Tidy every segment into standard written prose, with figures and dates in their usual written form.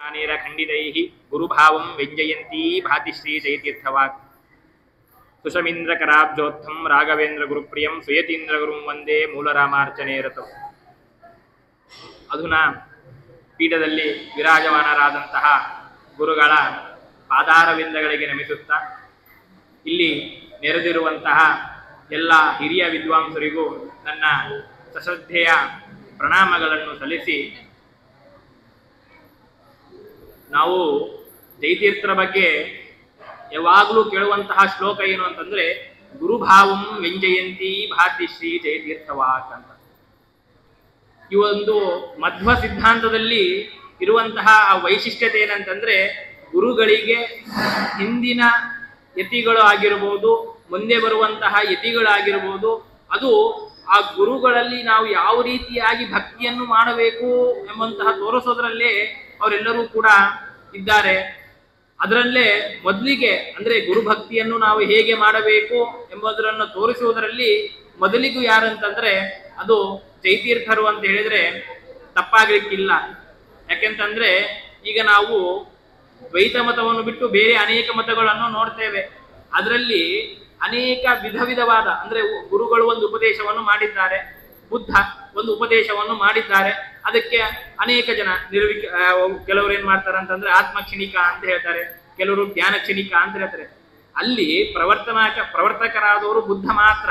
खंडितैः गुरुभावं व्यञ्जयन्ती भातिश्री जयतीर्थवाक् सुषमीन्द्रकराब्जोत्थं राघवेन्द्र गुरुप्रियं सुयतीन्द्र गुरुं वंदे ಮೂಲರಾಮಾರ್ಚನೆ ರತಂ. ಅಧುನಾ ಪೀಠದಲ್ಲಿ ವಿರಾಜಮಾನರಾದಂತಹ ಗುರುಗಳ ಪಾದಾರವಿಂದಗಳಿಗೆ ನಮಿಸುತ್ತಾ ಇಲ್ಲಿ ನೆರೆದಿರುವಂತಹ ಎಲ್ಲ ಹಿರಿಯ ವಿದ್ವಾಂಸರಿಗೂ ನನ್ನ ಸಶ್ರದ್ಧೆಯ ಪ್ರಣಾಮಗಳನ್ನು ಸಲ್ಲಿಸಿ, ನಾವು ಜಯತೀರ್ಥರ ಬಗ್ಗೆ ಯಾವಾಗಲೂ ಕೇಳುವಂತಹ ಶ್ಲೋಕ ಏನು ಅಂತಂದ್ರೆ, ಗುರುಭಾವಂ ವ್ಯಂಜಯಂತಿ ಭಾತಿಶ್ರೀ ಜಯತೀರ್ಥವಾಕ್ ಅಂತ. ಈ ಒಂದು ಮಧ್ವ ಸಿದ್ಧಾಂತದಲ್ಲಿ ಇರುವಂತಹ ವೈಶಿಷ್ಟ್ಯತೆ ಏನಂತಂದ್ರೆ, ಗುರುಗಳಿಗೆ ಹಿಂದಿನ ಯತಿಗಳು ಆಗಿರ್ಬೋದು, ಮುಂದೆ ಬರುವಂತಹ ಯತಿಗಳಾಗಿರ್ಬೋದು, ಅದು ಆ ಗುರುಗಳಲ್ಲಿ ನಾವು ಯಾವ ರೀತಿಯಾಗಿ ಭಕ್ತಿಯನ್ನು ಮಾಡಬೇಕು ಎಂಬಂತಹ ತೋರಿಸೋದ್ರಲ್ಲೇ ಅವರೆಲ್ಲರೂ ಕೂಡ ಇದ್ದಾರೆ. ಅದರಲ್ಲೇ ಮೊದಲಿಗೆ ಅಂದ್ರೆ ಗುರುಭಕ್ತಿಯನ್ನು ನಾವು ಹೇಗೆ ಮಾಡಬೇಕು ಎಂಬುದನ್ನು ತೋರಿಸುವುದರಲ್ಲಿ ಮೊದಲಿಗೂ ಯಾರಂತಂದ್ರೆ ಅದು ಜಯತೀರ್ಥರು ಅಂತ ಹೇಳಿದ್ರೆ ತಪ್ಪಾಗಲಿಕ್ಕಿಲ್ಲ. ಯಾಕೆಂತಂದ್ರೆ ಈಗ ನಾವು ದ್ವೈತ ಮತವನ್ನು ಬಿಟ್ಟು ಬೇರೆ ಅನೇಕ ಮತಗಳನ್ನು ನೋಡ್ತೇವೆ. ಅದರಲ್ಲಿ ಅನೇಕ ವಿಧವಾದ ಅಂದ್ರೆ ಗುರುಗಳು ಒಂದು ಉಪದೇಶವನ್ನು ಮಾಡಿದ್ದಾರೆ, ಬುದ್ಧ ಒಂದು ಉಪದೇಶವನ್ನು ಮಾಡಿದ್ದಾರೆ. ಅದಕ್ಕೆ ಅನೇಕ ಜನ ಕೆಲವರು ಏನ್ ಮಾಡ್ತಾರೆ ಅಂತಂದ್ರೆ ಆತ್ಮ ಕ್ಷಣಿಕ ಅಂತ ಹೇಳ್ತಾರೆ, ಕೆಲವರು ಜ್ಞಾನ ಕ್ಷಣಿಕ ಅಂತ ಹೇಳ್ತಾರೆ. ಅಲ್ಲಿ ಪ್ರವರ್ತಕರಾದವರು ಬುದ್ಧ ಮಾತ್ರ.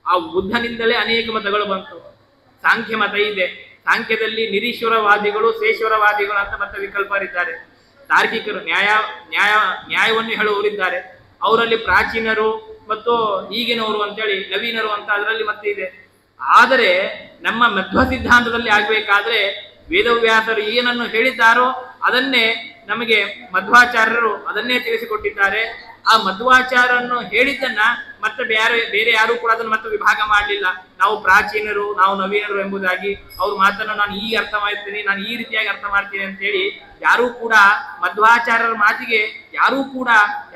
ಆ ಬುದ್ಧನಿಂದಲೇ ಅನೇಕ ಮತಗಳು ಬಂತು. ಸಾಂಖ್ಯ ಮತ ಇದೆ, ಸಾಂಖ್ಯದಲ್ಲಿ ನಿರೀಶ್ವರವಾದಿಗಳು, ಶೇಶ್ವರವಾದಿಗಳು ಅಂತ ಮತ್ತೆ ವಿಕಲ್ಪರಿದ್ದಾರೆ. ತಾರ್ಕಿಕರು ನ್ಯಾಯವನ್ನು ಹೇಳುವವರಿದ್ದಾರೆ. ಅವರಲ್ಲಿ ಪ್ರಾಚೀನರು ಮತ್ತು ಈಗಿನವರು ಅಂತೇಳಿ ನವೀನರು ಅಂತ ಅದರಲ್ಲಿ ಮತ್ತೆ ಇದೆ. ಆದರೆ ನಮ್ಮ ಮಧ್ವ ಸಿದ್ಧಾಂತದಲ್ಲಿ ಆಗ್ಬೇಕಾದ್ರೆ ವೇದವ್ಯಾಸರು ಏನನ್ನು ಹೇಳಿದ್ದಾರೋ ಅದನ್ನೇ ನಮಗೆ ಮಧ್ವಾಚಾರ್ಯರು ಅದನ್ನೇ ತಿಳಿಸಿಕೊಟ್ಟಿದ್ದಾರೆ. ಆ ಮಧ್ವಾಚಾರ್ಯರನ್ನು ಹೇಳಿದ್ದನ್ನ ಮತ್ತೆ ಬೇರೆ ಯಾರು ಕೂಡ ಅದನ್ನು ಮತ್ತೆ ವಿಭಾಗ ಮಾಡಲಿಲ್ಲ. ನಾವು ಪ್ರಾಚೀನರು, ನಾವು ನವೀನರು ಎಂಬುದಾಗಿ ಅವ್ರ ಮಾತನ್ನು ನಾನು ಈಗ ಅರ್ಥ ಮಾಡ್ತೀನಿ, ನಾನು ಈ ರೀತಿಯಾಗಿ ಅರ್ಥ ಮಾಡ್ತೀನಿ ಅಂತ ಹೇಳಿ ಯಾರೂ ಕೂಡ ಮಧ್ವಾಚಾರ್ಯರ ಮಾತಿಗೆ ಯಾರೂ ಕೂಡ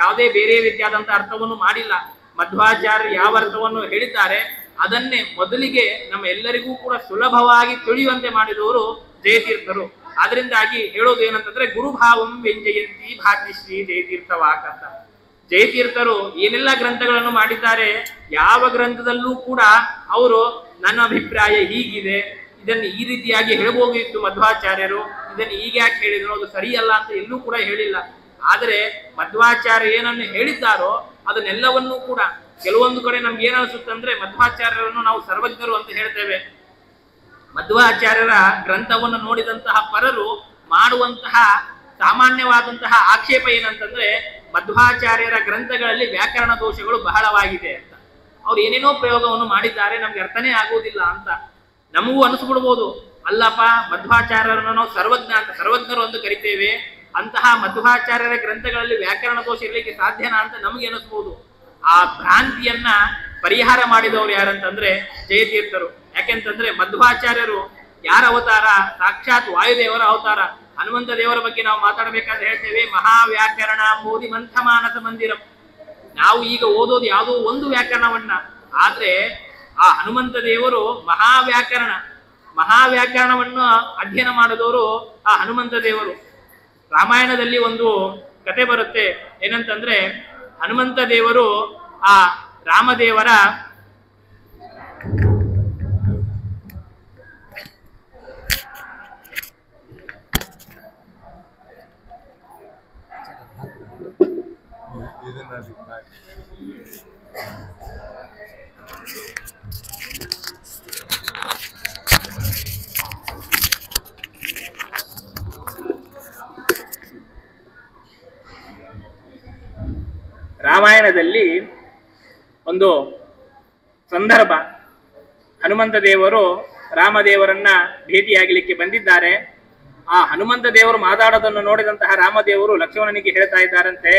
ಯಾವುದೇ ಬೇರೆ ರೀತಿಯಾದಂತಹ ಅರ್ಥವನ್ನು ಮಾಡಿಲ್ಲ. ಮಧ್ವಾಚಾರ್ಯರು ಯಾವ ಅರ್ಥವನ್ನು ಹೇಳಿದ್ದಾರೆ ಅದನ್ನೇ ಮೊದಲಿಗೆ ನಮ್ಮ ಎಲ್ಲರಿಗೂ ಕೂಡ ಸುಲಭವಾಗಿ ತಿಳಿಯುವಂತೆ ಮಾಡಿದವರು ಜಯತೀರ್ಥರು. ಆದ್ರಿಂದಾಗಿ ಹೇಳೋದು ಏನಂತಂದ್ರೆ, ಗುರುಭಾವಂ ವ್ಯಂಜಯಂತಿ ಭಾತಿಶ್ರೀ ಜಯತೀರ್ಥವಾಕ್ ಅಂತ. ಜಯತೀರ್ಥರು ಏನೆಲ್ಲ ಗ್ರಂಥಗಳನ್ನು ಮಾಡಿದ್ದಾರೆ, ಯಾವ ಗ್ರಂಥದಲ್ಲೂ ಕೂಡ ಅವರು ನನ್ನ ಅಭಿಪ್ರಾಯ ಹೀಗಿದೆ, ಇದನ್ನು ಈ ರೀತಿಯಾಗಿ ಹೇಳಬಹುದಿತ್ತು ಮಧ್ವಾಚಾರ್ಯರು, ಇದನ್ನು ಈಗ ಯಾಕೆ ಹೇಳಿದ್ರು, ಅದು ಸರಿಯಲ್ಲ ಅಂತ ಎಲ್ಲೂ ಕೂಡ ಹೇಳಿಲ್ಲ. ಆದರೆ ಮಧ್ವಾಚಾರ್ಯ ಏನನ್ನು ಹೇಳಿದ್ದಾರೋ ಅದನ್ನೆಲ್ಲವನ್ನೂ ಕೂಡ ಕೆಲವೊಂದು ಕಡೆ ನಮ್ಗೆ ಏನ್ ಅನಿಸುತ್ತಂದ್ರೆ ಮಧ್ವಾಚಾರ್ಯರನ್ನು ನಾವು ಸರ್ವಜ್ಞರು ಅಂತ ಹೇಳ್ತೇವೆ. ಮಧ್ವಾಚಾರ್ಯರ ಗ್ರಂಥವನ್ನು ನೋಡಿದಂತಹ ಪರರು ಮಾಡುವಂತಹ ಸಾಮಾನ್ಯವಾದಂತಹ ಆಕ್ಷೇಪ ಏನಂತಂದ್ರೆ, ಮಧ್ವಾಚಾರ್ಯರ ಗ್ರಂಥಗಳಲ್ಲಿ ವ್ಯಾಕರಣ ದೋಷಗಳು ಬಹಳವಾಗಿದೆ ಅಂತ. ಅವ್ರು ಏನೇನೋ ಪ್ರಯೋಗವನ್ನು ಮಾಡಿದ್ದಾರೆ, ನಮ್ಗೆ ಅರ್ಥನೇ ಆಗುವುದಿಲ್ಲ ಅಂತ. ನಮಗೂ ಅನಿಸ್ಬಿಡ್ಬೋದು, ಅಲ್ಲಪ್ಪ ಮಧ್ವಾಚಾರ್ಯರನ್ನು ನಾವು ಸರ್ವಜ್ಞರು ಅಂತ ಕರಿತೇವೆ, ಅಂತಹ ಮಧ್ವಾಚಾರ್ಯರ ಗ್ರಂಥಗಳಲ್ಲಿ ವ್ಯಾಕರಣ ದೋಷ ಇರಲಿಕ್ಕೆ ಸಾಧ್ಯನಾ ಅಂತ ನಮಗೆ ಅನಿಸ್ಬೋದು. ಆ ಭ್ರಾಂತಿಯನ್ನ ಪರಿಹಾರ ಮಾಡಿದವರು ಯಾರಂತಂದ್ರೆ ಜಯತೀರ್ಥರು. ಯಾಕೆಂತಂದ್ರೆ ಮಧ್ವಾಚಾರ್ಯರು ಯಾರ ಅವತಾರ? ಸಾಕ್ಷಾತ್ ವಾಯುದೇವರ ಅವತಾರ. ಹನುಮಂತ ದೇವರ ಬಗ್ಗೆ ನಾವು ಮಾತಾಡಬೇಕಾದ್ರೆ ಹೇಳ್ತೇವೆ, ಮಹಾವ್ಯಾಕರಣ ಮೋದಿ ಮಂಥಮಾನಸ ಮಂದಿರಂ. ನಾವು ಈಗ ಓದೋದು ಯಾವುದೋ ಒಂದು ವ್ಯಾಕರಣವನ್ನ, ಆದ್ರೆ ಆ ಹನುಮಂತ ದೇವರು ಮಹಾವ್ಯಾಕರಣವನ್ನು ಅಧ್ಯಯನ ಮಾಡಿದವರು ಆ ಹನುಮಂತ ದೇವರು. ರಾಮಾಯಣದಲ್ಲಿ ಒಂದು ಕತೆ ಬರುತ್ತೆ, ಏನಂತಂದ್ರೆ ಹನುಮಂತ ದೇವರು ಆ ರಾಮದೇವರ ರಾಮಾಯಣದಲ್ಲಿ ಒಂದು ಸಂದರ್ಭ, ಹನುಮಂತ ದೇವರು ರಾಮದೇವರನ್ನ ಭೇಟಿಯಾಗಲಿಕ್ಕೆ ಬಂದಿದ್ದಾರೆ. ಆ ಹನುಮಂತ ದೇವರು ಮಾತಾಡೋದನ್ನು ನೋಡಿದಂತಹ ರಾಮದೇವರು ಲಕ್ಷ್ಮಣನಿಗೆ ಹೇಳ್ತಾ ಇದ್ದಾರಂತೆ,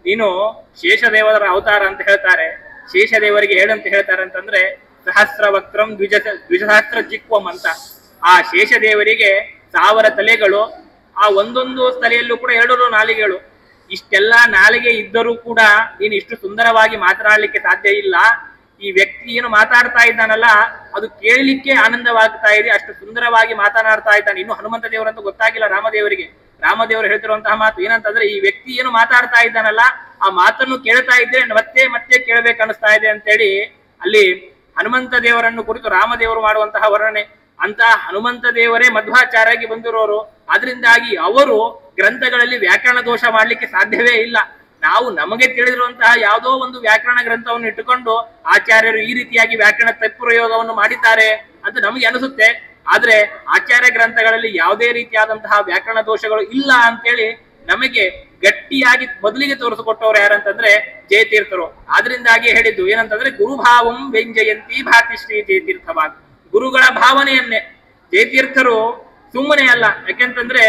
ನೀನು ಶೇಷದೇವರ ಅವತಾರ ಅಂತ ಹೇಳ್ತಾರೆ. ಶೇಷದೇವರಿಗೆ ಹೇಳಂತ ಹೇಳ್ತಾರೆ ಅಂತಂದ್ರೆ ಸಹಸ್ರ ವಕ್ರಂ ದ್ವಿಸಹಸ್ರ ಜಿಕ್ವಂ ಅಂತ. ಆ ಶೇಷದೇವರಿಗೆ 1000 ತಲೆಗಳು, ಆ ಒಂದೊಂದು ತಲೆಯಲ್ಲೂ ಕೂಡ 2 ನಾಲಿಗೆಗಳು. ಇಷ್ಟೆಲ್ಲ ನಾಲಿಗೆ ಇದ್ದರೂ ಕೂಡ ನೀನು ಇಷ್ಟು ಸುಂದರವಾಗಿ ಮಾತನಾಡಲಿಕ್ಕೆ ಸಾಧ್ಯ ಇಲ್ಲ. ಈ ವ್ಯಕ್ತಿ ಏನು ಮಾತಾಡ್ತಾ ಇದ್ದಾನಲ್ಲ ಅದು ಕೇಳಲಿಕ್ಕೆ ಆನಂದವಾಗ್ತಾ ಇದೆ, ಅಷ್ಟು ಸುಂದರವಾಗಿ ಮಾತನಾಡ್ತಾ ಇದ್ದಾನೆ. ಇನ್ನು ಹನುಮಂತ ದೇವರಂತೂ ಗೊತ್ತಾಗಿಲ್ಲ ರಾಮದೇವರಿಗೆ. ರಾಮದೇವರು ಹೇಳ್ತಿರುವಂತಹ ಮಾತು ಏನಂತಂದ್ರೆ, ಈ ವ್ಯಕ್ತಿ ಏನು ಮಾತಾಡ್ತಾ ಇದ್ದಾನಲ್ಲ ಆ ಮಾತನ್ನು ಕೇಳ್ತಾ ಇದ್ರೆ ಮತ್ತೆ ಮತ್ತೆ ಕೇಳಬೇಕು ಅನಿಸ್ತಾ ಇದೆ ಅಂತೇಳಿ ಅಲ್ಲಿ ಹನುಮಂತ ದೇವರನ್ನು ಕುರಿತು ರಾಮದೇವರು ಮಾಡುವಂತಹ ವರ್ಣನೆ. ಅಂತಹ ಹನುಮಂತ ದೇವರೇ ಮಧ್ವಾಚಾರ್ಯಾಗಿ ಬಂದಿರೋರು. ಆದ್ರಿಂದಾಗಿ ಅವರು ಗ್ರಂಥಗಳಲ್ಲಿ ವ್ಯಾಕರಣ ದೋಷ ಮಾಡ್ಲಿಕ್ಕೆ ಸಾಧ್ಯವೇ ಇಲ್ಲ. ನಾವು ನಮಗೆ ತಿಳಿದಿರುವಂತಹ ಯಾವುದೋ ಒಂದು ವ್ಯಾಕರಣ ಗ್ರಂಥವನ್ನು ಇಟ್ಟುಕೊಂಡು ಆಚಾರ್ಯರು ಈ ರೀತಿಯಾಗಿ ವ್ಯಾಕರಣ ತತ್ಪ್ರಯೋಗವನ್ನು ಮಾಡಿದ್ದಾರೆ ಅಂತ ನಮಗೆ ಅನಿಸುತ್ತೆ. ಆದ್ರೆ ಆಚಾರ್ಯ ಗ್ರಂಥಗಳಲ್ಲಿ ಯಾವುದೇ ರೀತಿಯಾದಂತಹ ವ್ಯಾಕರಣ ದೋಷಗಳು ಇಲ್ಲ ಅಂತೇಳಿ ನಮಗೆ ಗಟ್ಟಿಯಾಗಿ ಮೊದಲಿಗೆ ತೋರಿಸಿಕೊಟ್ಟವ್ರು ಯಾರಂತಂದ್ರೆ ಜಯತೀರ್ಥರು. ಆದ್ರಿಂದಾಗಿ ಹೇಳಿದ್ದು ಏನಂತಂದ್ರೆ, ಗುರುಭಾವಂ ವ್ಯಂಜಯಂತಿ ಭಾತಿಶ್ರೀ ಜಯತೀರ್ಥವಾಗ್. ಗುರುಗಳ ಭಾವನೆಯನ್ನೇ ಜಯತೀರ್ಥರು ಸುಮ್ಮನೆ ಅಲ್ಲ. ಯಾಕೆಂತಂದ್ರೆ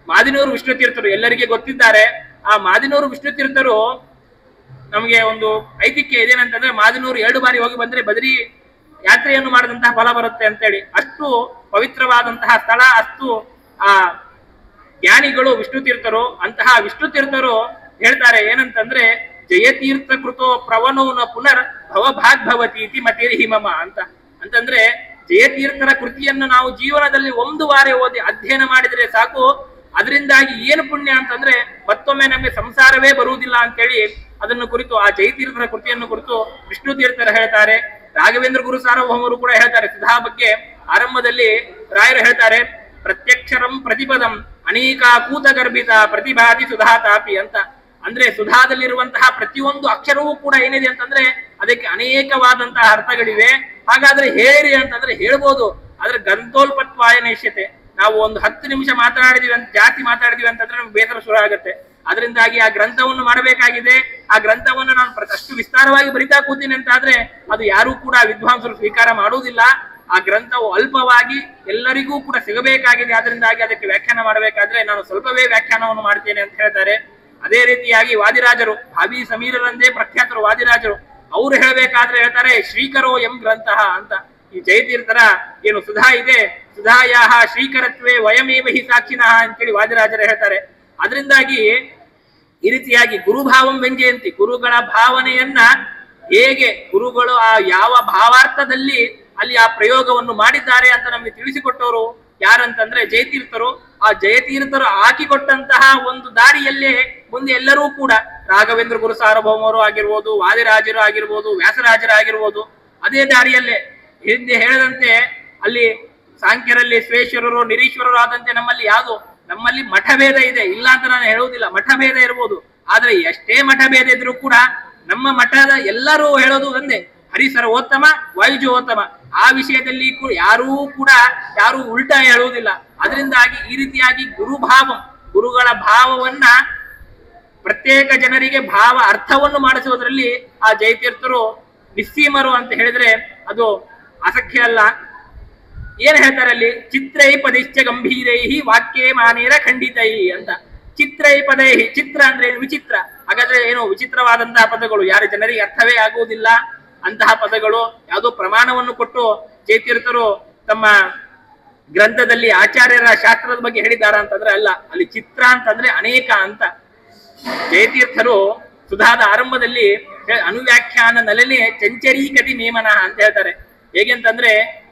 ಮಾದಿನೂರು ವಿಷ್ಣು ತೀರ್ಥರು ಎಲ್ಲರಿಗೆ ಗೊತ್ತಿದ್ದಾರೆ. ಆ ಮಾದಿನೂರು ವಿಷ್ಣು ತೀರ್ಥರು ನಮಗೆ ಒಂದು ಐತಿಹ್ಯ ಇದೇನಂತಂದ್ರೆ, ಮಾದಿನೂರು 2 ಬಾರಿ ಹೋಗಿ ಬಂದ್ರೆ ಬದರಿ ಯಾತ್ರೆಯನ್ನು ಮಾಡಿದಂತಹ ಫಲ ಬರುತ್ತೆ ಅಂತೇಳಿ. ಅಷ್ಟು ಪವಿತ್ರವಾದಂತಹ ಸ್ಥಳ, ಅಷ್ಟು ಆ ಜ್ಞಾನಿಗಳು ವಿಷ್ಣು ತೀರ್ಥರು. ಅಂತಹ ವಿಷ್ಣು ತೀರ್ಥರು ಹೇಳ್ತಾರೆ ಏನಂತಂದ್ರೆ, ಜಯತೀರ್ಥ ಕೃತೋ ಪ್ರವನೋನ ಪುನರ್ ಭವಭಾಗ್ಭವತಿ ಇತಿ ಮತಿರಿ ಹಿಮಮ ಅಂತಂದ್ರೆ ಜಯತೀರ್ಥರ ಕೃತಿಯನ್ನು ನಾವು ಜೀವನದಲ್ಲಿ 1 ಬಾರಿ ಓದಿ ಅಧ್ಯಯನ ಮಾಡಿದ್ರೆ ಸಾಕು, ಅದರಿಂದಾಗಿ ಏನು ಪುಣ್ಯ ಅಂತಂದ್ರೆ ಮತ್ತೊಮ್ಮೆ ನಮಗೆ ಸಂಸಾರವೇ ಬರುವುದಿಲ್ಲ ಅಂತೇಳಿ ಅದನ್ನು ಕುರಿತು, ಆ ಜಯತೀರ್ಥರ ಕೃತಿಯನ್ನು ಕುರಿತು ವಿಷ್ಣು ತೀರ್ಥರು ಹೇಳ್ತಾರೆ. ರಾಘವೇಂದ್ರ ಗುರು ಸಾರ್ವಭೌಮರು ಕೂಡ ಹೇಳ್ತಾರೆ ಸುಧಾ ಬಗ್ಗೆ. ಆರಂಭದಲ್ಲಿ ರಾಯರು ಹೇಳ್ತಾರೆ, ಪ್ರತ್ಯಕ್ಷರಂ ಪ್ರತಿಪದಂ ಅನೇಕಾಕೂತ ಗರ್ಭಿತ ಪ್ರತಿಭಾತಿ ಸುಧಾ ತಾಪಿ ಅಂತ. ಅಂದ್ರೆ ಸುಧಾದಲ್ಲಿರುವಂತಹ ಪ್ರತಿಯೊಂದು ಅಕ್ಷರವೂ ಕೂಡ ಏನಿದೆ ಅಂತಂದ್ರೆ ಅದಕ್ಕೆ ಅನೇಕವಾದಂತಹ ಅರ್ಥಗಳಿವೆ. ಹಾಗಾದ್ರೆ ಹೇಳಿ ಅಂತಂದ್ರೆ ಹೇಳ್ಬೋದು, ಆದ್ರೆ ಗಂತೋಲ್ಪತ್ವಾಯ ನೈಶ್ಯತೆ. ನಾವು ಒಂದು 10 ನಿಮಿಷ ಮಾತನಾಡಿದೀವಿ ಅಂತ, ಜಾಸ್ತಿ ಮಾತಾಡಿದೀವಿ ಅಂತಂದ್ರೆ ನಮ್ಗೆ ಬೇಸರ ಶುರು ಆಗುತ್ತೆ. ಅದರಿಂದಾಗಿ ಆ ಗ್ರಂಥವನ್ನು ಮಾಡಬೇಕಾಗಿದೆ. ಆ ಗ್ರಂಥವನ್ನು ನಾನು ಅಷ್ಟು ವಿಸ್ತಾರವಾಗಿ ಬರಿತಾ ಕೂತೀನಿ ಅಂತ ಆದ್ರೆ ಅದು ಯಾರೂ ಕೂಡ ವಿದ್ವಾಂಸರು ಸ್ವೀಕಾರ ಮಾಡುವುದಿಲ್ಲ. ಆ ಗ್ರಂಥವು ಅಲ್ಪವಾಗಿ ಎಲ್ಲರಿಗೂ ಕೂಡ ಸಿಗಬೇಕಾಗಿದೆ. ಆದ್ರಿಂದಾಗಿ ಅದಕ್ಕೆ ವ್ಯಾಖ್ಯಾನ ಮಾಡಬೇಕಾದ್ರೆ ನಾನು ಸ್ವಲ್ಪವೇ ವ್ಯಾಖ್ಯಾನವನ್ನು ಮಾಡ್ತೇನೆ ಅಂತ ಹೇಳ್ತಾರೆ. ಅದೇ ರೀತಿಯಾಗಿ ವಾದಿರಾಜರು, ಭಾವಿ ಸಮೀರರಂದೇ ಪ್ರಖ್ಯಾತರು ವಾದಿರಾಜರು, ಅವರು ಹೇಳಬೇಕಾದ್ರೆ ಹೇಳ್ತಾರೆ, ಶ್ರೀಕರೋ ಎಂ ಗ್ರಂಥ ಅಂತ. ಈ ಜಯತೀರ್ಥರ ಏನು ಸುಧಾ ಇದೆ, ಸುಧಾಯಾಹ ಶ್ರೀಕರತ್ವೇ ವಯಮೇವ ಹಿ ಸಾಕ್ಷಿನಃ ಅಂತೇಳಿ ವಾದಿರಾಜರು ಹೇಳ್ತಾರೆ. ಅದರಿಂದಾಗಿ ಈ ರೀತಿಯಾಗಿ ಗುರುಭಾವಂ ವ್ಯಂಜಯಂತಿ, ಗುರುಗಳ ಭಾವನೆಯನ್ನ ಹೇಗೆ ಗುರುಗಳು ಆ ಯಾವ ಭಾವಾರ್ಥದಲ್ಲಿ ಅಲ್ಲಿ ಆ ಪ್ರಯೋಗವನ್ನು ಮಾಡಿದ್ದಾರೆ ಅಂತ ನಮಗೆ ತಿಳಿಸಿಕೊಟ್ಟವರು ಯಾರಂತಂದ್ರೆ ಜಯತೀರ್ಥರು. ಆ ಜಯತೀರ್ಥರು ಹಾಕಿಕೊಟ್ಟಂತಹ ಒಂದು ದಾರಿಯಲ್ಲೇ ಮುಂದೆ ಎಲ್ಲರೂ ಕೂಡ ರಾಘವೇಂದ್ರ ಗುರು ಸಾರ್ವಭೌಮರು ಆಗಿರ್ಬೋದು, ವಾದಿರಾಜರು ಆಗಿರ್ಬೋದು, ವ್ಯಾಸರಾಜರು ಆಗಿರ್ಬೋದು, ಅದೇ ದಾರಿಯಲ್ಲೇ ಹಿಂದೆ ಹೇಳದಂತೆ ಅಲ್ಲಿ ಸಾಂಖ್ಯರಲ್ಲಿ ಶ್ವೇಶ್ವರರು ನಿರೀಶ್ವರರು ಆದಂತೆ ನಮ್ಮಲ್ಲಿ ಮಠಭೇದ ಇದೆ, ಇಲ್ಲ ಅಂತ ನಾನು ಹೇಳುವುದಿಲ್ಲ. ಮಠಭೇದ ಇರ್ಬೋದು, ಆದ್ರೆ ಎಷ್ಟೇ ಮಠಭೇದ ಇದ್ರೂ ಕೂಡ ನಮ್ಮ ಮಠದ ಎಲ್ಲರೂ ಹೇಳೋದು ಒಂದೇ, ಹರಿಸರ್ವೋತ್ತಮ ವಾಯುಜೋತ್ತಮ. ಆ ವಿಷಯದಲ್ಲಿ ಯಾರೂ ಉಲ್ಟಾ ಹೇಳುವುದಿಲ್ಲ. ಅದರಿಂದಾಗಿ ಈ ರೀತಿಯಾಗಿ ಗುರುಭಾವಂ, ಗುರುಗಳ ಭಾವವನ್ನ ಪ್ರತ್ಯೇಕ ಜನರಿಗೆ ಭಾವ ಅರ್ಥವನ್ನು ಮಾಡಿಸುವುದರಲ್ಲಿ ಆ ಜಯತೀರ್ಥರು ನಿಸ್ಸೀಮರು ಅಂತ ಹೇಳಿದ್ರೆ ಅದು ಅಸಖ್ಯ ಅಲ್ಲ. ಏನ್ ಹೇಳ್ತಾರೆ ಅಲ್ಲಿ, ಚಿತ್ರೈ ಪದಿಶ್ಚ ಗಂಭೀರೈಹಿ ವಾಕ್ಯೇ ಮಾನೇರ ಖಂಡಿತೈ ಅಂತ. ಚಿತ್ರೈ ಪದೈಹಿ, ಚಿತ್ರ ಅಂದ್ರೆ ವಿಚಿತ್ರ. ಹಾಗಾದ್ರೆ ಏನು ವಿಚಿತ್ರವಾದಂತಹ ಪದಗಳು, ಯಾರ ಜನರಿಗೆ ಅರ್ಥವೇ ಆಗುವುದಿಲ್ಲ ಅಂತಹ ಪದಗಳು ಯಾವುದೋ ಪ್ರಮಾಣವನ್ನು ಕೊಟ್ಟು ಜಯತೀರ್ಥರು ತಮ್ಮ ಗ್ರಂಥದಲ್ಲಿ ಆಚಾರ್ಯರ ಶಾಸ್ತ್ರದ ಬಗ್ಗೆ ಹೇಳಿದಾರ ಅಂತಂದ್ರೆ ಅಲ್ಲ. ಅಲ್ಲಿ ಚಿತ್ರ ಅಂತಂದ್ರೆ ಅನೇಕ ಅಂತ. ಜಯತೀರ್ಥರು ಸುಧಾದ ಆರಂಭದಲ್ಲಿ ಅನುವ್ಯಾಖ್ಯಾನ ನಲನೆ ಚಂಚರೀಕತಿ ನೇಮನ ಅಂತ ಹೇಳ್ತಾರೆ. ಹೇಗೆಂತಂದ್ರೆ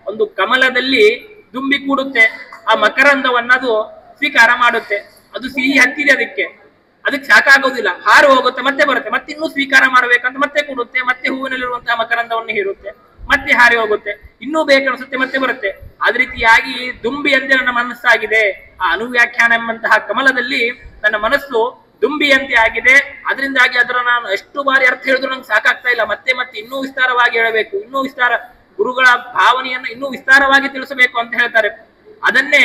ಒಂದು ಕಮಲದಲ್ಲಿ ದುಂಬಿ ಕೂಡುತ್ತೆ, ಆ ಮಕರಂದವನ್ನದು ಸ್ವೀಕಾರ ಮಾಡುತ್ತೆ. ಅದು ಸಿಹಿ ಹತ್ತಿದೆ, ಅದಕ್ಕೆ ಸಾಕಾಗೋದಿಲ್ಲ, ಹಾರು ಹೋಗುತ್ತೆ, ಮತ್ತೆ ಬರುತ್ತೆ, ಮತ್ತೆ ಇನ್ನೂ ಸ್ವೀಕಾರ ಮಾಡ್ಬೇಕಂತ ಮತ್ತೆ ಕೂಡುತ್ತೆ, ಮತ್ತೆ ಹೂವಿನಲ್ಲಿರುವಂತಹ ಮಕರಂದವನ್ನು ಹೀರುತ್ತೆ, ಮತ್ತೆ ಹಾರಿ ಹೋಗುತ್ತೆ, ಇನ್ನೂ ಬೇಕನ್ಸುತ್ತೆ, ಮತ್ತೆ ಬರುತ್ತೆ. ಅದ ರೀತಿಯಾಗಿ ದುಂಬಿ ಅಂತೆ ನನ್ನ ಮನಸ್ಸಾಗಿದೆ. ಆ ಅನುವ್ಯಾಖ್ಯಾನ ಎಂಬಂತಹ ಕಮಲದಲ್ಲಿ ನನ್ನ ಮನಸ್ಸು ದುಂಬಿಯಂತೆ ಆಗಿದೆ. ಅದರಿಂದಾಗಿ ಅದರ ನಾನು ಎಷ್ಟು ಬಾರಿ ಅರ್ಥ ಹೇಳಿದ್ರು ನಂಗೆ ಸಾಕಾಗ್ತಾ ಇಲ್ಲ, ಮತ್ತೆ ಮತ್ತೆ ಇನ್ನೂ ವಿಸ್ತಾರವಾಗಿ ಹೇಳಬೇಕು, ಇನ್ನೂ ವಿಸ್ತಾರ, ಗುರುಗಳ ಭಾವನೆಯನ್ನು ಇನ್ನೂ ವಿಸ್ತಾರವಾಗಿ ತಿಳಿಸಬೇಕು ಅಂತ ಹೇಳ್ತಾರೆ. ಅದನ್ನೇ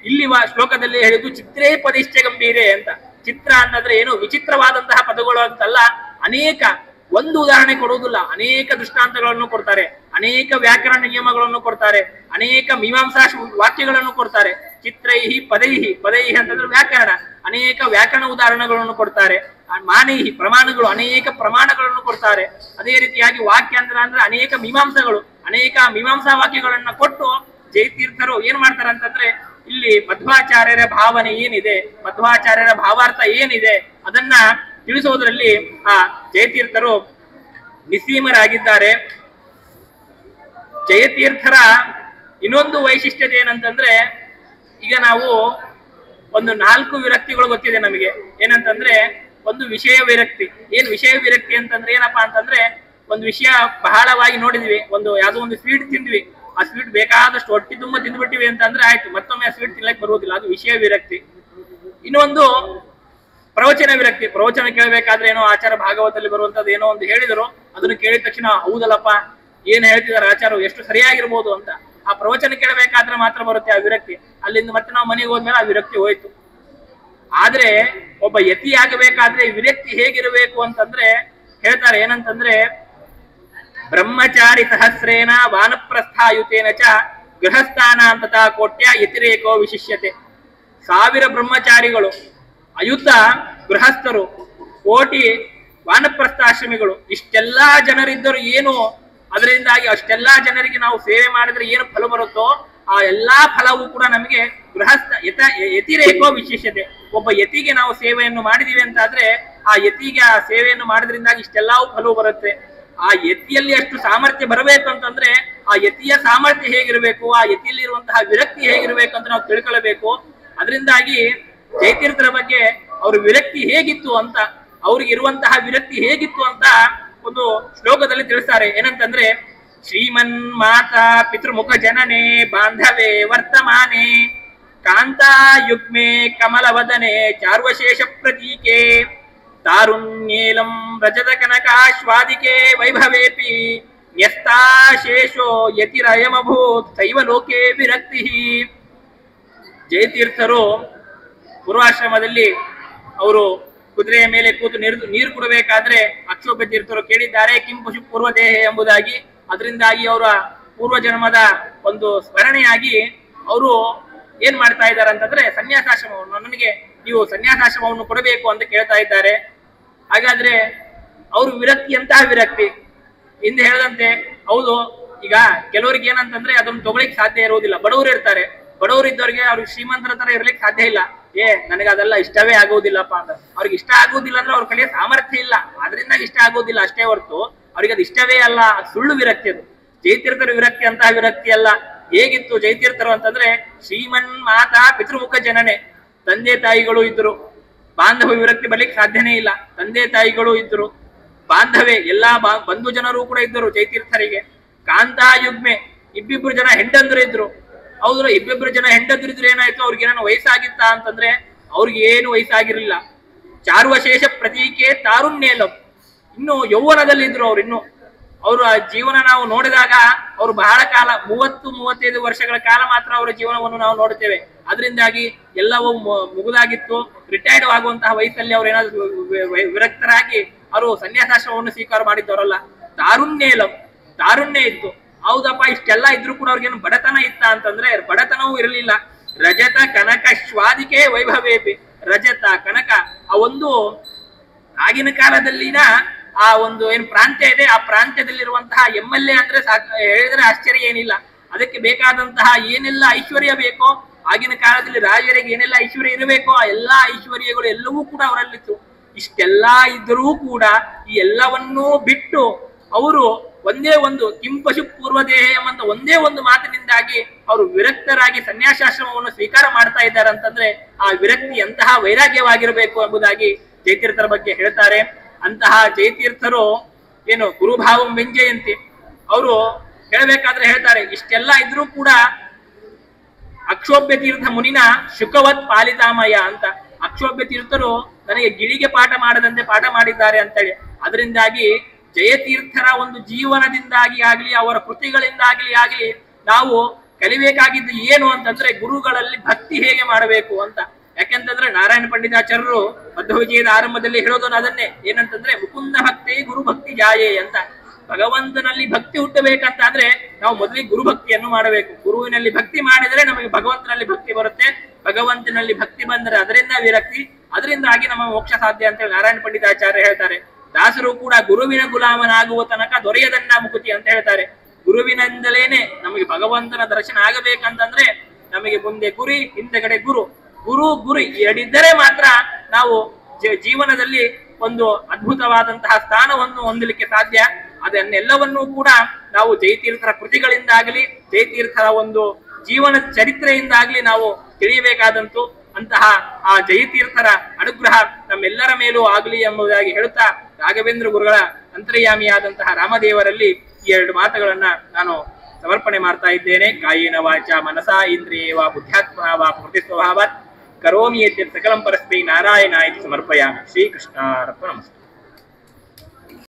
ಇಲ್ಲಿ ಶ್ಲೋಕದಲ್ಲಿ ಹೇಳಿದ್ದು ಚಿತ್ರೇ ಪದಿಶ್ಚ ಗಂಭೀರೆ ಅಂತ. ಚಿತ್ರ ಅಂತಂದ್ರೆ ಏನು ವಿಚಿತ್ರವಾದಂತಹ ಪದಗಳು ಅಂತಲ್ಲ, ಅನೇಕ, ಒಂದು ಉದಾಹರಣೆ ಕೊಡುವುದಿಲ್ಲ, ಅನೇಕ ದೃಷ್ಟಾಂತಗಳನ್ನು ಕೊಡ್ತಾರೆ, ಅನೇಕ ವ್ಯಾಕರಣ ನಿಯಮಗಳನ್ನು ಕೊಡ್ತಾರೆ, ಅನೇಕ ಮೀಮಾಂಸಾ ವಾಕ್ಯಗಳನ್ನು ಕೊಡ್ತಾರೆ. ಚಿತ್ರೈಹಿ ಪದೈಹಿ, ಪದೈಹಿ ಅಂತಂದ್ರೆ ವ್ಯಾಕರಣ, ಅನೇಕ ವ್ಯಾಕರಣ ಉದಾಹರಣೆಗಳನ್ನು ಕೊಡ್ತಾರೆ. ಮಾನೈಹಿ ಪ್ರಮಾಣಗಳು, ಅನೇಕ ಪ್ರಮಾಣಗಳನ್ನು ಕೊಡ್ತಾರೆ. ಅದೇ ರೀತಿಯಾಗಿ ವಾಕ್ಯ ಅಂದ್ರೆ ಅನೇಕ ಮೀಮಾಂಸಗಳು, ಅನೇಕ ಮೀಮಾಂಸಾ ವಾಕ್ಯಗಳನ್ನ ಕೊಟ್ಟು ಜಯತೀರ್ಥರು ಏನ್ ಮಾಡ್ತಾರೆ ಅಂತಂದ್ರೆ ಇಲ್ಲಿ ಮಧ್ವಾಚಾರ್ಯರ ಭಾವನೆ ಏನಿದೆ, ಮಧ್ವಾಚಾರ್ಯರ ಭಾವಾರ್ಥ ಏನಿದೆ ಅದನ್ನ ತಿಳಿಸೋದ್ರಲ್ಲಿ ಆ ಜಯತೀರ್ಥರು ನಿಸ್ಸೀಮರಾಗಿದ್ದಾರೆ. ಜಯತೀರ್ಥರ ಇನ್ನೊಂದು ವೈಶಿಷ್ಟ್ಯತೆ ಏನಂತಂದ್ರೆ, ಈಗ ನಾವು ಒಂದು 4 ವಿರಕ್ತಿಗಳು ಗೊತ್ತಿದೆ ನಮಗೆ. ಏನಂತಂದ್ರೆ ಒಂದು ವಿಷಯ ವಿರಕ್ತಿ. ಏನ್ ವಿಷಯ ವಿರಕ್ತಿ ಅಂತಂದ್ರೆ ಏನಪ್ಪಾ ಅಂತಂದ್ರೆ ಒಂದು ವಿಷಯ ಬಹಳವಾಗಿ ನೋಡಿದ್ವಿ, ಒಂದು ಯಾವ್ದೋ ಒಂದು ಸ್ವೀಟ್ ತಿಂದ್ವಿ, ಆ ಸ್ವೀಟ್ ಬೇಕಾದಷ್ಟು ಹೊಟ್ಟಿ ತುಂಬಾ ತಿಂದ್ಬಿಟ್ಟಿವಿ ಅಂತಂದ್ರೆ ಆಯ್ತು, ಮತ್ತೊಮ್ಮೆ ಆ ಸ್ವೀಟ್ ತಿನ್ಲಕ್ಕೆ ಬರುವುದಿಲ್ಲ, ಅದು ವಿಷಯ ವಿರಕ್ತಿ. ಇನ್ನೊಂದು ಪ್ರವಚನ ವಿರಕ್ತಿ. ಪ್ರವಚನ ಕೇಳಬೇಕಾದ್ರೆ ಏನೋ ಆಚಾರ ಭಾಗವತದಲ್ಲಿ ಬರುವಂತದ್ದು ಏನೋ ಒಂದು ಹೇಳಿದ್ರು, ಅದನ್ನು ಕೇಳಿದ ತಕ್ಷಣ ಹೌದಲ್ಲಪ್ಪ ಏನ್ ಹೇಳ್ತಿದಾರೆ ಆಚಾರ, ಎಷ್ಟು ಸರಿಯಾಗಿರ್ಬೋದು ಅಂತ ಆ ಪ್ರವಚನ ಕೇಳಬೇಕಾದ್ರೆ ಮಾತ್ರ ಬರುತ್ತೆ ಆ ವಿರಕ್ತಿ. ಅಲ್ಲಿಂದ ಮತ್ತೆ ನಾವು ಮನೆಗೆ ಹೋದ್ಮೇಲೆ ಆ ವಿರಕ್ತಿ ಹೋಯ್ತು. ಆದ್ರೆ ಒಬ್ಬ ಯತಿ ಆಗಬೇಕಾದ್ರೆ ವಿರಕ್ತಿ ಹೇಗಿರಬೇಕು ಅಂತಂದ್ರೆ ಹೇಳ್ತಾರೆ. ಏನಂತಂದ್ರೆ ಬ್ರಹ್ಮಚಾರಿ ಸಹಸ್ರೇನ ವಾನಪ್ರಸ್ಥಾಯುತೇನ ಚ ಗೃಹಸ್ಥಾನ ಅಂತ ಕೋಟ್ಯ ಯತಿರೇಕೋ ವಿಶಿಷ್ಯತೆ. 1000 ಬ್ರಹ್ಮಚಾರಿಗಳು, ಅಯುತ ಗೃಹಸ್ಥರು, ಕೋಟಿ ವಾನಪ್ರಸ್ಥಾಶ್ರಮಿಗಳು, ಇಷ್ಟೆಲ್ಲಾ ಜನರಿದ್ದರು ಏನು, ಅದರಿಂದಾಗಿ ಅಷ್ಟೆಲ್ಲಾ ಜನರಿಗೆ ನಾವು ಸೇವೆ ಮಾಡಿದ್ರೆ ಏನು ಫಲ ಬರುತ್ತೋ ಆ ಎಲ್ಲಾ ಫಲವೂ ಕೂಡ ನಮಗೆ ಗೃಹಸ್ಥ ಯತಿರೇಕೋ ವಿಶೇಷತೆ. ಒಬ್ಬ ಯತಿಗೆ ನಾವು ಸೇವೆಯನ್ನು ಮಾಡಿದೀವಿ ಅಂತಾದ್ರೆ ಆ ಯತಿಗೆ ಆ ಸೇವೆಯನ್ನು ಮಾಡಿದ್ರಿಂದಾಗಿ ಇಷ್ಟೆಲ್ಲವೂ ಫಲವು ಬರುತ್ತೆ. ಆ ಯತಿಯಲ್ಲಿ ಎಷ್ಟು ಸಾಮರ್ಥ್ಯ ಬರಬೇಕು ಅಂತಂದ್ರೆ ಆ ಯತಿಯ ಸಾಮರ್ಥ್ಯ ಹೇಗಿರ್ಬೇಕು, ಆ ಯತಿಯಲ್ಲಿ ಇರುವಂತಹ ವಿರಕ್ತಿ ಹೇಗಿರ್ಬೇಕು ಅಂತ ನಾವು ತಿಳ್ಕೊಳ್ಬೇಕು. ಅದರಿಂದಾಗಿ ಜಯತೀರ್ಥರ ಬಗ್ಗೆ ಅವ್ರ ವಿರಕ್ತಿ ಹೇಗಿತ್ತು ಅಂತ, ಅವ್ರಿಗೆ ಇರುವಂತಹ ವಿರಕ್ತಿ ಹೇಗಿತ್ತು ಅಂತ ಒಂದು ಶ್ಲೋಕದಲ್ಲಿ ತಿಳಿಸ್ತಾರೆ. ಏನಂತಂದ್ರೆ ಶ್ರೀಮನ್ ಮಾತಾ ಪಿತೃಮುಖ ಜನನೆ ಬಾಂಧವೇ ವರ್ತಮಾನೆ ಕಾಂತಾ ಯುಗ್ಮೆ ಕಮಲವದನೆ ಚಾರ್ವಶೇಷ ಪ್ರತೀಕೆ ತಾರುಣ್ಯೇಲಂ ರಜತ ಕನಕಾಶ್ವಾದಿಕೆ ವೈಭವೇಪಿ ನ್ಯಸ್ತಾಶೇಷೋ ಯತಿರಯಮಭೂತ್ ತೈವ ಲೋಕೆ ವಿರಕ್ತಿ. ಜಯತೀರ್ಥರು ಪೂರ್ವಾಶ್ರಮದಲ್ಲಿ ಅವರು ಕುದುರೆಯ ಮೇಲೆ ಕೂತು ನೀರು ಕುಡಬೇಕಾದ್ರೆ ಅಕ್ಷೋಭ್ಯ ತೀರ್ಥರು ಕೇಳಿದ್ದಾರೆ ಕಿಂ ಪಶು ಪೂರ್ವದೇಹ ಎಂಬುದಾಗಿ. ಅದರಿಂದಾಗಿ ಅವರ ಪೂರ್ವ ಜನ್ಮದ ಒಂದು ಸ್ಮರಣೆಯಾಗಿ ಅವರು ಏನ್ ಮಾಡ್ತಾ ಇದ್ದಾರೆ ಅಂತಂದ್ರೆ ಸನ್ಯಾಸಾಶ್ರಮವನ್ನು, ನನಗೆ ನೀವು ಸನ್ಯಾಸಾಶ್ರಮವನ್ನು ಕೊಡಬೇಕು ಅಂತ ಕೇಳ್ತಾ ಇದ್ದಾರೆ. ಹಾಗಾದ್ರೆ ಅವರು ವಿರಕ್ತಿ ಎಂತಹ ವಿರಕ್ತಿ ಹಿಂದೆ ಹೇಳದಂತೆ. ಹೌದು, ಈಗ ಕೆಲವರಿಗೆ ಏನಂತಂದ್ರೆ ಅದನ್ನು ತಗೊಳಿಕ್ ಸಾಧ್ಯ ಇರುವುದಿಲ್ಲ. ಬಡವರು ಇರ್ತಾರೆ, ಬಡವರು ಇದ್ದವ್ರಿಗೆ ಅವ್ರಿಗೆ ಶ್ರೀಮಂತರ ತರ ಇರ್ಲಿಕ್ಕೆ ಸಾಧ್ಯ ಇಲ್ಲ. ನನಗೆ ಅದೆಲ್ಲ ಇಷ್ಟವೇ ಆಗೋದಿಲ್ಲಪ್ಪ ಅಂತ. ಅವ್ರಿಗೆ ಇಷ್ಟ ಆಗೋದಿಲ್ಲ ಅಂದ್ರೆ ಅವ್ರ ಕಲಿಯ ಸಾಮರ್ಥ್ಯ ಇಲ್ಲ, ಅದರಿಂದ ಇಷ್ಟ ಆಗೋದಿಲ್ಲ ಅಷ್ಟೇ ಹೊರತು ಅವ್ರಿಗೆ ಅದು ಇಷ್ಟವೇ ಅಲ್ಲ. ಸುಳ್ಳು ವಿರಕ್ತಿ ಅದು. ಜಯತೀರ್ಥರ ವಿರಕ್ತಿ ಅಂತಹ ವಿರಕ್ತಿ ಅಲ್ಲ. ಹೇಗಿತ್ತು ಜಯತೀರ್ಥರು ಅಂತಂದ್ರೆ ಶ್ರೀಮನ್ ಮಾತಾ ಪಿತೃಮುಖ ಜನನೆ, ತಂದೆ ತಾಯಿಗಳು ಇದ್ರು, ಬಾಂಧವ ವಿರಕ್ತಿ ಬರ್ಲಿಕ್ಕೆ ಸಾಧ್ಯನೇ ಇಲ್ಲ. ತಂದೆ ತಾಯಿಗಳು ಇದ್ರು, ಬಾಂಧವೇ ಎಲ್ಲಾ ಬಂಧು ಜನರು ಕೂಡ ಇದ್ದರು ಜಯತೀರ್ಥರಿಗೆ. ಕಾಂತಾ ಯುಗ್ಮೆ, ಇಬ್ಬಿಬ್ರು ಜನ ಹೆಂಡಂದ್ರು ಇದ್ರು. ಹೌದು, ಇಬ್ಬಿಬ್ರು ಜನ ಹೆಂಡಂದ್ರಿದ್ರು ಏನಾಯ್ತು, ಅವ್ರಿಗೆ ಏನಾದ್ರು ವಯಸ್ಸಾಗಿತ್ತ ಅಂತಂದ್ರೆ ಅವ್ರಿಗೆ ಏನು ವಯಸ್ಸಾಗಿರ್ಲಿಲ್ಲ. ಚಾರ್ವಶೇಷ ಪ್ರತೀಕೆ ತಾರುಣ್ಯೇಲಂ, ಇನ್ನು ಯೌವನದಲ್ಲಿ ಇದ್ರು ಅವ್ರು. ಇನ್ನು ಅವರ ಜೀವನ ನಾವು ನೋಡಿದಾಗ ಅವರು ಬಹಳ ಕಾಲ 30-35 ವರ್ಷಗಳ ಕಾಲ ಮಾತ್ರ ಅವರ ಜೀವನವನ್ನು ನಾವು ನೋಡುತ್ತೇವೆ. ಅದರಿಂದಾಗಿ ಎಲ್ಲವೂ ಮುಗಿದಾಗಿತ್ತು. ರಿಟೈರ್ಡ್ ಆಗುವಂತಹ ವಯಸ್ಸಲ್ಲಿ ಅವ್ರು ಏನಾದ್ರು ವಿರಕ್ತರಾಗಿ ಅವರು ಸನ್ಯಾಸಾಶ್ರಮವನ್ನು ಸ್ವೀಕಾರ ಮಾಡಿದ್ದವರಲ್ಲ. ತಾರುಣ್ಯೇಲಂ, ತಾರುಣ್ಯ ಇತ್ತು. ಹೌದಪ್ಪ, ಇಷ್ಟೆಲ್ಲ ಇದ್ರು ಕೂಡ ಅವ್ರಿಗೇನು ಬಡತನ ಇತ್ತ ಅಂತಂದ್ರೆ ಬಡತನವೂ ಇರಲಿಲ್ಲ. ರಜತ ಕನಕ ಶ್ವಾದಿಕೆ ವೈಭವೇಪಿ, ರಜತ ಕನಕ ಆ ಒಂದು ಆಗಿನ ಕಾಲದಲ್ಲಿನ ಆ ಒಂದು ಏನ್ ಪ್ರಾಂತ್ಯ ಇದೆ, ಆ ಪ್ರಾಂತ್ಯದಲ್ಲಿರುವಂತಹ MLA ಅಂದ್ರೆ ಹೇಳಿದ್ರೆ ಆಶ್ಚರ್ಯ ಏನಿಲ್ಲ. ಅದಕ್ಕೆ ಬೇಕಾದಂತಹ ಏನೆಲ್ಲ ಐಶ್ವರ್ಯ ಬೇಕೋ, ಆಗಿನ ಕಾಲದಲ್ಲಿ ರಾಜರಿಗೆ ಏನೆಲ್ಲ ಐಶ್ವರ್ಯ ಇರಬೇಕೋ ಆ ಎಲ್ಲಾ ಐಶ್ವರ್ಯಗಳು ಎಲ್ಲವೂ ಕೂಡ ಅವರಲ್ಲಿತ್ತು. ಇಷ್ಟೆಲ್ಲಾ ಇದ್ರೂ ಕೂಡ ಈ ಎಲ್ಲವನ್ನೂ ಬಿಟ್ಟು ಅವರು ಒಂದೇ ಒಂದು ಕಿಂಪಶು ಪೂರ್ವದೇಹ ಎಂಬ ಒಂದೇ ಒಂದು ಮಾತಿನಿಂದಾಗಿ ಅವರು ವಿರಕ್ತರಾಗಿ ಸನ್ಯಾಸಾಶ್ರಮವನ್ನು ಸ್ವೀಕಾರ ಮಾಡ್ತಾ ಇದ್ದಾರೆ ಅಂತಂದ್ರೆ ಆ ವಿರಕ್ತಿ ಎಂತಹ ವೈರಾಗ್ಯವಾಗಿರಬೇಕು ಎಂಬುದಾಗಿ ಜಯತೀರ್ಥರ ಬಗ್ಗೆ ಹೇಳ್ತಾರೆ. ಅಂತಹ ಜಯತೀರ್ಥರು ಏನು ಗುರುಭಾವಂ ವ್ಯಂಜಯಂತಿ, ಅವರು ಹೇಳ್ಬೇಕಾದ್ರೆ ಹೇಳ್ತಾರೆ ಇಷ್ಟೆಲ್ಲ ಇದ್ರೂ ಕೂಡ ಅಕ್ಷೋಭ್ಯ ತೀರ್ಥ ಮುನಿನ ಶುಕವತ್ ಪಾಲಿತಾಮಯ ಅಂತ. ಅಕ್ಷೋಭ್ಯ ತೀರ್ಥರು ನನಗೆ ಗಿಳಿಗೆ ಪಾಠ ಮಾಡದಂತೆ ಪಾಠ ಮಾಡಿದ್ದಾರೆ ಅಂತೇಳಿ. ಅದರಿಂದಾಗಿ ಜಯತೀರ್ಥರ ಒಂದು ಜೀವನದಿಂದಾಗಿ ಆಗ್ಲಿ ಅವರ ಕೃತಿಗಳಿಂದಾಗ್ಲಿ ಆಗ್ಲಿ ನಾವು ಕಲಿಬೇಕಾಗಿದ್ದು ಏನು ಅಂತಂದ್ರೆ ಗುರುಗಳಲ್ಲಿ ಭಕ್ತಿ ಹೇಗೆ ಮಾಡಬೇಕು ಅಂತ. ಯಾಕೆಂತಂದ್ರೆ ನಾರಾಯಣ ಪಂಡಿತಾಚಾರ್ಯರು ಮಧ್ವವಿಜಯದ ಆರಂಭದಲ್ಲಿ ಹೇಳೋದನ್ನ ಅದನ್ನೇ, ಏನಂತಂದ್ರೆ ಮುಕುಂದ ಭಕ್ತಿ ಗುರು ಭಕ್ತಿ ಜಾಯೇ ಅಂತ. ಭಗವಂತನಲ್ಲಿ ಭಕ್ತಿ ಹುಟ್ಟಬೇಕಂತ ಆದ್ರೆ ನಾವು ಮೊದಲಿಗೆ ಗುರು ಭಕ್ತಿಯನ್ನು ಮಾಡಬೇಕು. ಗುರುವಿನಲ್ಲಿ ಭಕ್ತಿ ಮಾಡಿದ್ರೆ ನಮಗೆ ಭಗವಂತನಲ್ಲಿ ಭಕ್ತಿ ಬರುತ್ತೆ. ಭಗವಂತನಲ್ಲಿ ಭಕ್ತಿ ಬಂದರೆ ಅದರಿಂದ ವಿರಕ್ತಿ, ಅದರಿಂದಾಗಿ ನಮ್ಮ ಮೋಕ್ಷ ಸಾಧ್ಯ ಅಂತ ಹೇಳಿ ನಾರಾಯಣ ಪಂಡಿತಾಚಾರ್ಯ ಹೇಳ್ತಾರೆ. ದಾಸರು ಕೂಡ ಗುರುವಿನ ಗುಲಾಮನಾಗುವ ತನಕ ದೊರೆಯದನ್ನ ಮುಕುತಿ ಅಂತ ಹೇಳ್ತಾರೆ. ಗುರುವಿನಿಂದಲೇನೆ ನಮಗೆ ಭಗವಂತನ ದರ್ಶನ ಆಗಬೇಕಂತಂದ್ರೆ ನಮಗೆ ಮುಂದೆ ಗುರಿ, ಹಿಂದೆಗಡೆ ಗುರು. ಗುರಿ ಎರಡಿದ್ದರೆ ಮಾತ್ರ ನಾವು ಜೀವನದಲ್ಲಿ ಒಂದು ಅದ್ಭುತವಾದಂತಹ ಸ್ಥಾನವನ್ನು ಹೊಂದಲಿಕ್ಕೆ ಸಾಧ್ಯ. ಅದನ್ನೆಲ್ಲವನ್ನೂ ಕೂಡ ನಾವು ಜಯತೀರ್ಥರ ಕೃತಿಗಳಿಂದಾಗಲಿ ಜಯತೀರ್ಥರ ಒಂದು ಜೀವನ ಚರಿತ್ರೆಯಿಂದಾಗ್ಲಿ ನಾವು ತಿಳಿಯಬೇಕಾದಂತು. ಅಂತಹ ಆ ಜಯತೀರ್ಥರ ಅನುಗ್ರಹ ನಮ್ಮೆಲ್ಲರ ಮೇಲೂ ಆಗಲಿ ಎಂಬುದಾಗಿ ಹೇಳುತ್ತಾ ರಾಘವೇಂದ್ರ ಗುರುಗಳ ಅಂತರ್ಯಾಮಿಯಾದಂತಹ ರಾಮದೇವರಲ್ಲಿ ಈ 2 ಮಾತುಗಳನ್ನ ನಾನು ಸಮರ್ಪಣೆ ಮಾಡ್ತಾ ಇದ್ದೇನೆ. ಕಾಯೇನ ವಾಚ ಮನಸಾ ಇಂದ್ರಿಯೇವ ಬುದ್ಧ್ಯಾತ್ಮನಾ ವಾ ಪ್ರಕೃತಿ ಸ್ವಭಾವಾತ್ ಕರೋಮಿ ಯತ್ ಸಕಲಂ ಪರಸ್ಮೈ ನಾರಾಯಣಾಯ ಸಮರ್ಪಯಾಮಿ. ಶ್ರೀಕೃಷ್ಣಾರ್ಪಣಮಸ್ತು.